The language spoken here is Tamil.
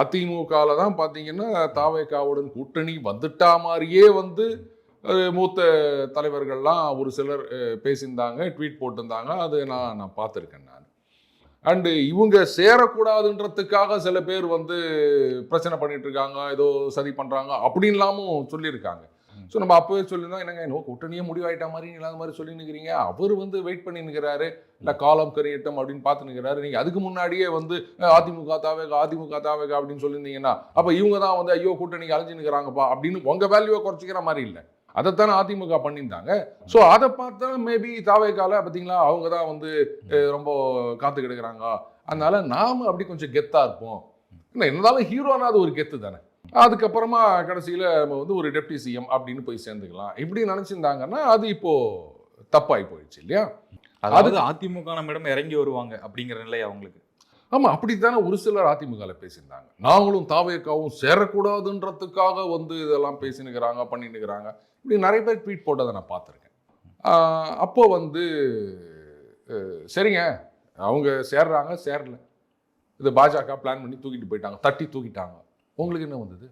அதிமுகவில் தான் பார்த்தீங்கன்னா தாவேகாவுடன் கூட்டணி வந்துட்டா மாதிரியே வந்து மூத்த தலைவர்கள்லாம் ஒரு சிலர் பேசியிருந்தாங்க, ட்வீட் போட்டிருந்தாங்க. அது நான் பார்த்துருக்கேன் நான். அண்டு இவங்க சேரக்கூடாதுன்றதுக்காக சில பேர் வந்து பிரச்சனை பண்ணிட்டு இருக்காங்க, ஏதோ சதி பண்ணுறாங்க அப்படின்லாமும் சொல்லியிருக்காங்க. ஸோ நம்ம அப்போவே சொல்லியிருந்தோம், என்னங்க இன்னும் கூட்டணியே முடிவாயிட்டா மாதிரி இல்லாத மாதிரி சொல்லி நிற்கிறீங்க, அவர் வந்து வெயிட் பண்ணி நிற்கிறாரு, இல்லை காலம் கரியட்டம் அப்படின்னு பார்த்து நிற்கிறாரு. நீங்கள் அதுக்கு முன்னாடியே வந்து அதிமுக தாவேகா அப்படின்னு சொல்லியிருந்தீங்கன்னா அப்போ இவங்க தான் வந்து ஐயோ கூட்டணிக்கு அலைஞ்சு நிற்கிறாங்கப்பா அப்படின்னு உங்கள் வேல்யூவை குறைச்சிக்கிற மாதிரி இல்லை. அதைத்தானே அதிமுக பண்ணியிருந்தாங்க. ஸோ அதை பார்த்தா மேபி தாவேகால பார்த்தீங்களா அவங்க தான் வந்து ரொம்ப காத்து கிடக்குறாங்க, அதனால நாம அப்படி கொஞ்சம் கெத்தாக இருப்போம். என்னதாலும் ஹீரோனா அது ஒரு கெத்து தானே. அதுக்கப்புறமா கடைசியில் நம்ம வந்து ஒரு டெப்டி சிஎம் அப்படின்னு போய் சேர்ந்துக்கலாம் இப்படி நினச்சிருந்தாங்கன்னா அது இப்போ தப்பாகி போயிடுச்சு இல்லையா. அதாவது அதிமுக நம்மிடம் இறங்கி வருவாங்க அப்படிங்கிற நிலை அவங்களுக்கு. ஆமாம், அப்படித்தானே ஒரு சிலர் அதிமுகவில் பேசியிருந்தாங்க. நாங்களும் தாவேகாவும் சேரக்கூடாதுன்றதுக்காக வந்து இதெல்லாம் பேசினுக்கிறாங்க பண்ணினுக்கிறாங்க இப்படி நிறைய பேர் ட்வீட் போட்டதை நான் பார்த்துருக்கேன். அப்போ வந்து சரிங்க அவங்க சேர்றாங்க சேரல, இது பாஜக பிளான் பண்ணி தூக்கிட்டு போயிட்டாங்க, தட்டி தூக்கிட்டாங்க, உங்களுக்கு என்ன வந்தது?